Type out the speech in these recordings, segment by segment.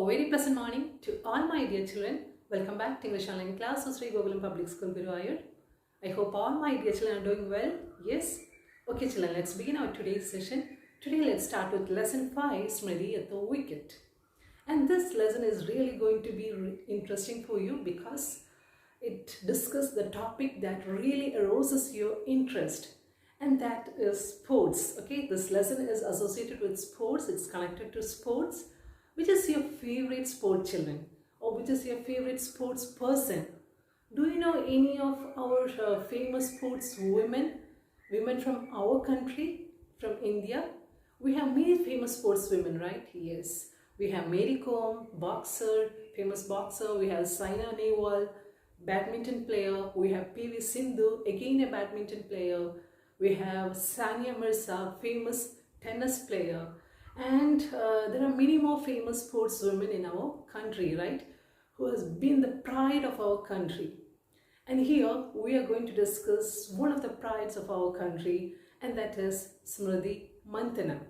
A very pleasant morning to all my dear children. Welcome back to English Online class of Sri Gokulam Public School, Guruvayur. I hope all my dear children are doing well. Yes? Okay children, let's begin our today's session. Today let's start with lesson 5, Smriti at the Wicket. And this lesson is really going to be interesting for you because it discusses the topic that really arouses your interest, and that is sports. Okay, this lesson is associated with sports. It's connected to sports. Which is your favorite sport, children? Or which is your favorite sports person? Do you know any of our famous sports women from our country, from India? We have many famous sports women, right? Yes. We have Mary Kom, boxer, famous boxer. We have Saina Nehwal, badminton player. We have P.V. Sindhu, again a badminton player. We have Sania Mirza, famous tennis player. And there are many more famous sports women in our country, right? Who has been the pride of our country. And here we are going to discuss one of the prides of our country, and that is Smriti Manthana.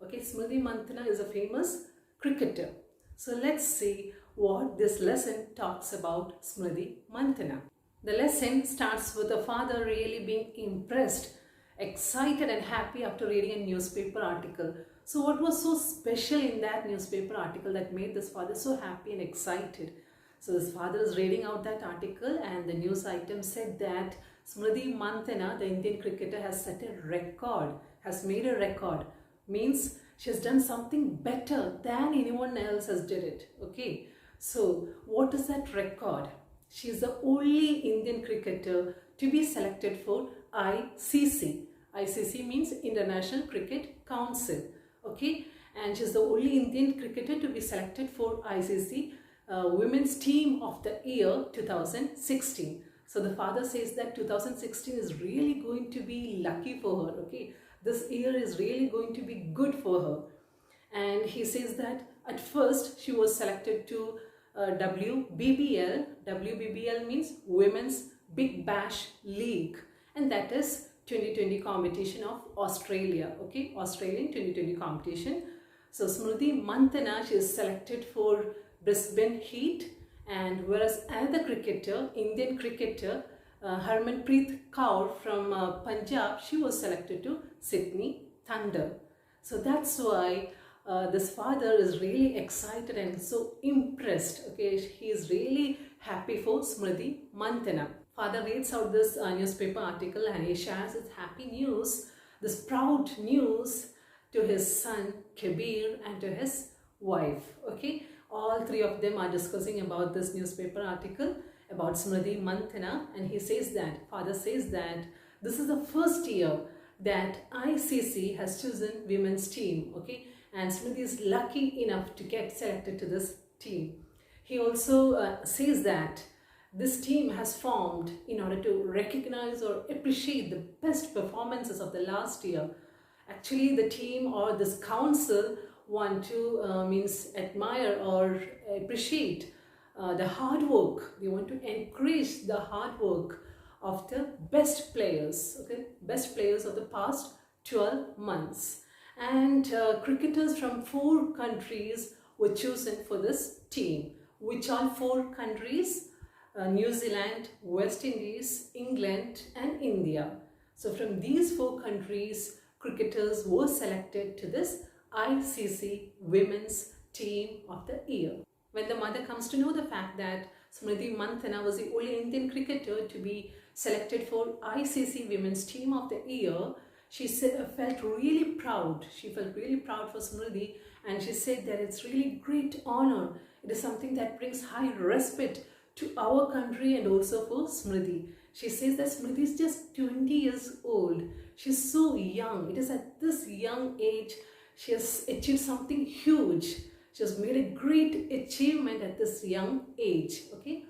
Okay, Smriti Manthana is a famous cricketer. So let's see what this lesson talks about Smriti Manthana. The lesson starts with the father really being impressed, excited and happy after reading a newspaper article. So what was so special in that newspaper article that made this father so happy and excited? So this father is reading out that article, and the news item said that Smriti Manthana, the Indian cricketer, has set a record, has made a record. Means she has done something better than anyone else has did it. Okay. So what is that record? She is the only Indian cricketer to be selected for ICC. ICC means International Cricket Council. Okay, and she's the only Indian cricketer to be selected for ICC Women's Team of the Year 2016. So the father says that 2016 is really going to be lucky for her. Okay, this year is really going to be good for her. And he says that at first she was selected to WBBL. WBBL means Women's Big Bash League, and that is 2020 competition of Australia. Okay, Australian 2020 competition. So Smriti Manthana, she is selected for Brisbane Heat, and whereas another cricketer, Indian cricketer, Harmanpreet Kaur from Punjab, she was selected to Sydney Thunder. So that's why this father is really excited and so impressed. Okay, he is really happy for Smriti Manthana. Father reads out this newspaper article, and he shares his happy news, this proud news, to his son Kabir and to his wife. Okay, all three of them are discussing about this newspaper article about Smriti Manthana, and he says that, father says that this is the first year that ICC has chosen women's team. Okay, and Smriti is lucky enough to get selected to this team. He also says that this team has formed in order to recognize or appreciate the best performances of the last year. Actually, the team or this council want to means admire or appreciate the hard work. They want to encourage the hard work of the best players, okay, best players of the past 12 months. And cricketers from 4 countries were chosen for this team. Which are 4 countries? New Zealand, West Indies, England and India. So from these 4 countries, cricketers were selected to this ICC Women's Team of the Year. When the mother comes to know the fact that Smriti Manthana was the only Indian cricketer to be selected for ICC Women's Team of the Year, she felt really proud. She felt really proud for Smriti, and she said that it's really great honor. It is something that brings high respect to our country and also for Smriti. She says that Smriti is just 20 years old. She's so young. It is at this young age she has achieved something huge. She has made a great achievement at this young age. Okay,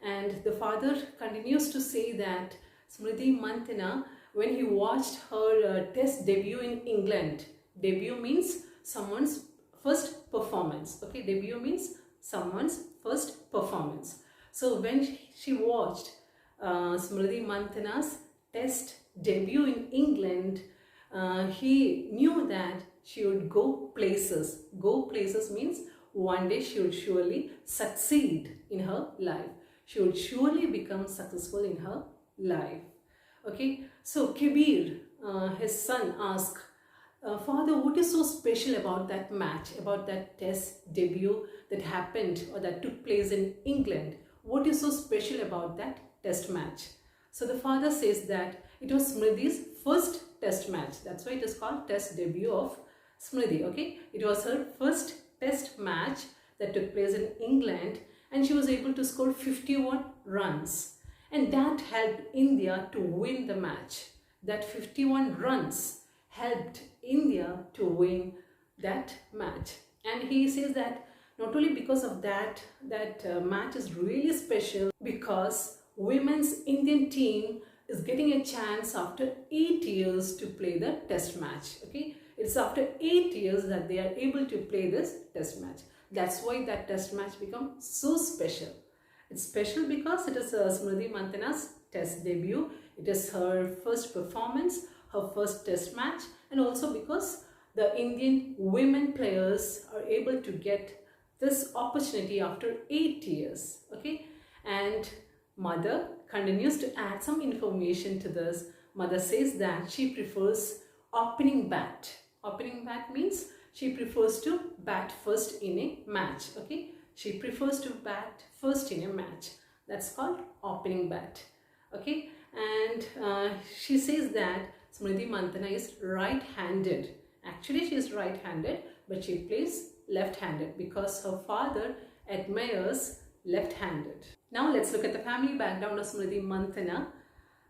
and the father continues to say that Smriti Manthana, when he watched her test debut in England, debut means someone's first performance. Okay, debut means someone's first performance. So when she watched Smriti Manthana's test debut in England, he knew that she would go places. Go places means one day she would surely succeed in her life. She would surely become successful in her life. Okay, so Kabir, his son, asked, Father, what is so special about that match, about that test debut that happened or that took place in England? What is so special about that test match? So the father says that it was Smriti's first test match. That's why it is called test debut of Smriti. Okay, it was her first test match that took place in England, and she was able to score 51 runs. And that helped India to win the match. That 51 runs helped India to win that match. And he says that not only because of that match is really special, because women's Indian team is getting a chance after 8 years to play the test match. Okay, it's after 8 years that they are able to play this test match. That's why that test match becomes so special. It's special because it is Smriti Manthana's test debut. It is her first performance, her first test match, and also because the Indian women players are able to get this opportunity after 8 years. Okay, and mother continues to add some information to this. Mother says that she prefers opening bat. Opening bat means she prefers to bat first in a match. Okay, she prefers to bat first in a match. That's called opening bat. Okay, and she says that Smriti Manthana is right-handed. Actually, she is right-handed, but she plays left-handed because her father admires left-handed. Now let's look at the family background of Smriti Manthana.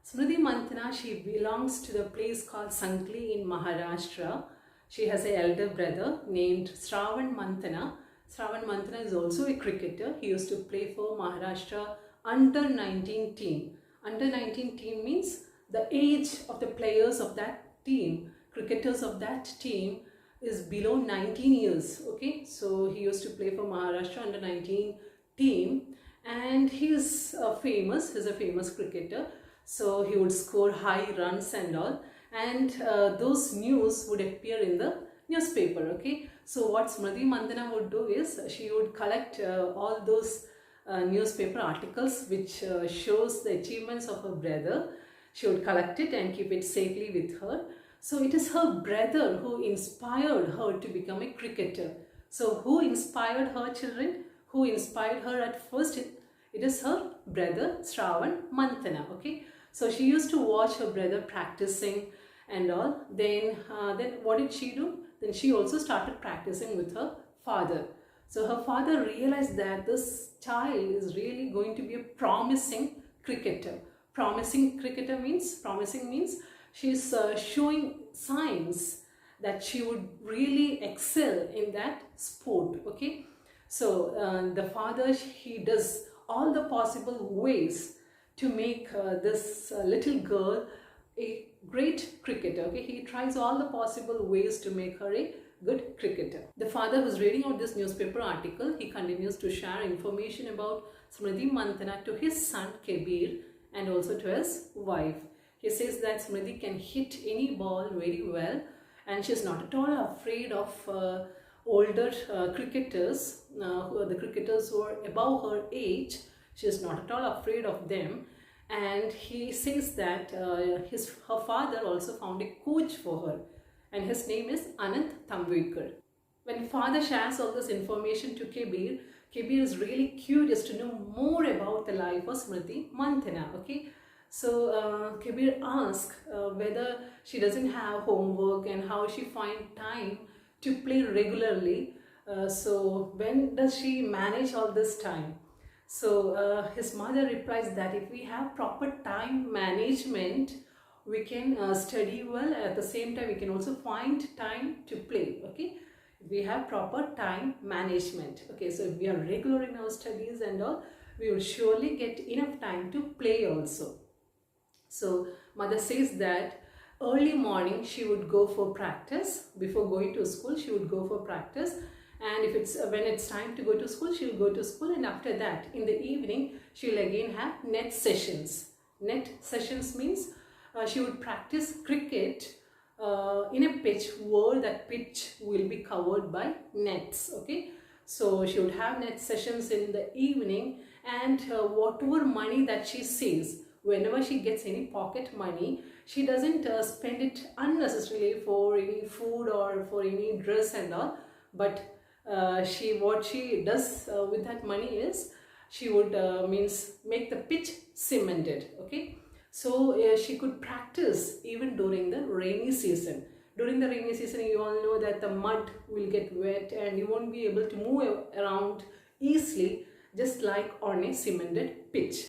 Smriti Manthana, she belongs to the place called Sankli in Maharashtra. She has an elder brother named Shravan Manthana. Shravan Manthana is also a cricketer. He used to play for Maharashtra under 19 team. Under 19 team means the age of the players of that team, cricketers of that team, is below 19 years. Okay, so he used to play for Maharashtra under 19 team, and he is famous. He's a famous cricketer. So he would score high runs and all, and those news would appear in the newspaper. Okay, so what Smriti Manthana would do is she would collect all those newspaper articles which shows the achievements of her brother. She would collect it and keep it safely with her. So it is her brother who inspired her to become a cricketer. So who inspired her, children? Who inspired her at first? It is her brother Shravan Manthana. Okay, so she used to watch her brother practicing and all. Then what did she do? Then she also started practicing with her father. So her father realized that this child is really going to be a promising cricketer. Promising means she's showing signs that she would really excel in that sport. Okay, so the father, he does all the possible ways to make this little girl a great cricketer. Okay, he tries all the possible ways to make her a good cricketer. The father who's reading out this newspaper article, he continues to share information about Smriti Manthana to his son Kabir and also to his wife. He says that Smriti can hit any ball very well, and she's not at all afraid of older cricketers, the cricketers who are above her age. She is not at all afraid of them. And he says that her father also found a coach for her, and his name is Anant Tambekar. When father shares all this information to Kabir, Kabir is really curious to know more about the life of Smriti Manthana. Okay, so Kabir asks whether she doesn't have homework and how she finds time to play regularly. So when does she manage all this time? So his mother replies that if we have proper time management, we can study well. At the same time, we can also find time to play. Okay, if we have proper time management. Okay, so if we are regular in our studies and all, we will surely get enough time to play also. So mother says that early morning she would go for practice. Before going to school, she would go for practice. And if it's when it's time to go to school, she will go to school, and after that in the evening she will again have net sessions. Net sessions means she would practice cricket in a pitch where that pitch will be covered by nets. Okay, So she would have net sessions in the evening, and whatever money that she saves, whenever she gets any pocket money, she doesn't spend it unnecessarily for any food or for any dress and all, but what she does with that money is she would means make the pitch cemented. Okay, so she could practice even during the rainy season. During the rainy season, you all know that the mud will get wet and you won't be able to move around easily, just like on a cemented pitch.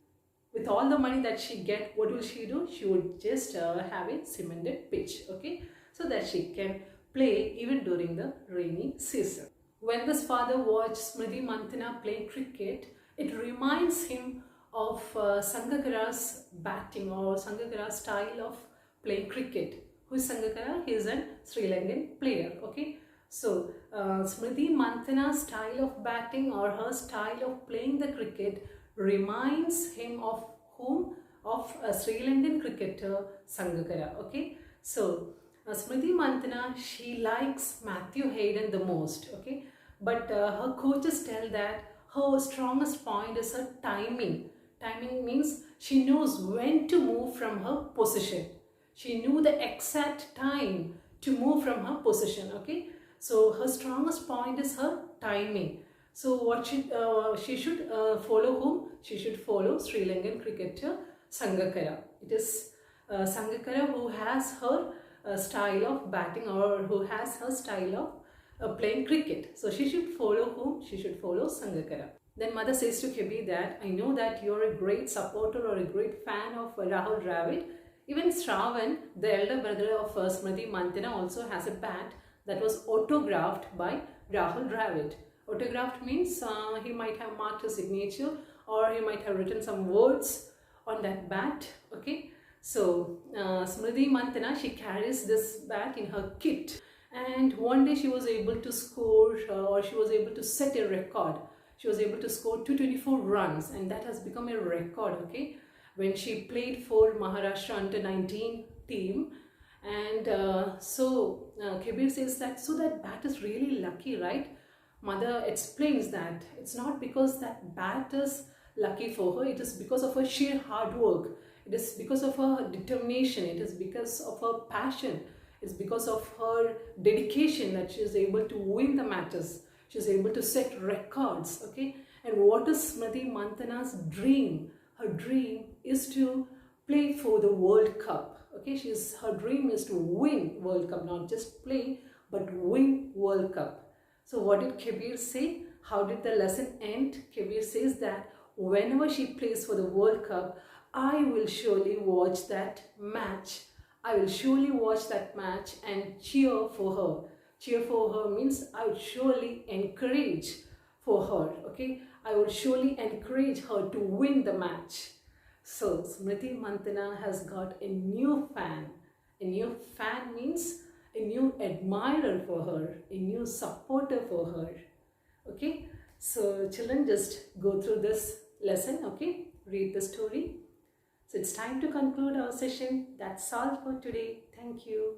With all the money that she get, what will she do? She would just have a cemented pitch, okay, so that she can play even during the rainy season. When this father watched Smriti Manthana play cricket, it reminds him of Sangakkara's batting or Sangakkara's style of playing cricket. Who is Sangakkara? He is a Sri Lankan player. Okay, so Smriti Manthana's style of batting or her style of playing the cricket reminds him of whom? Of a Sri Lankan cricketer Sangakkara. Okay, so Smriti Manthana, she likes Matthew Hayden the most. Okay, but her coaches tell that her strongest point is her timing. Timing means she knows when to move from her position. She knew the exact time to move from her position. Okay, so her strongest point is her timing. So what she should follow whom? She should follow Sri Lankan cricketer Sangakkara. It is Sangakkara who has her style of batting or who has her style of playing cricket. So she should follow whom? She should follow Sangakkara. Then mother says to Kebi that I know that you're a great supporter or a great fan of Rahul Dravid. Even Shravan, the elder brother of Smriti Manthana, also has a bat that was autographed by Rahul Dravid. Autographed means he might have marked a signature or he might have written some words on that bat. Okay, so Smriti Manthana, she carries this bat in her kit, and one day she was able to score or she was able to set a record. She was able to score 224 runs, and that has become a record. Okay, when she played for Maharashtra under 19 team. And Kabir says that, so that bat is really lucky, right? Mother explains that it's not because that bat is lucky for her, it is because of her sheer hard work. It is because of her determination, it is because of her passion, it's because of her dedication that she is able to win the matches. She is able to set records, okay? And what is Smriti Manthana's dream? Her dream is to play for the World Cup. Okay, her dream is to win World Cup, not just play, but win World Cup. So what did Kabir say? How did the lesson end? Kabir says that whenever she plays for the World Cup, I will surely watch that match. I will surely watch that match and cheer for her. Cheer for her means I would surely encourage for her. Okay, I would surely encourage her to win the match. So Smriti Manthana has got a new fan. A new fan means a new admirer for her, a new supporter for her. Okay, so children, just go through this lesson. Okay, read the story. So it's time to conclude our session. That's all for today. Thank you.